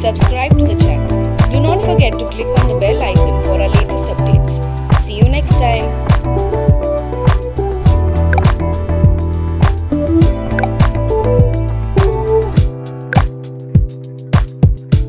subscribe to the channel. Do not forget to click on the bell icon for our latest updates. See you next time.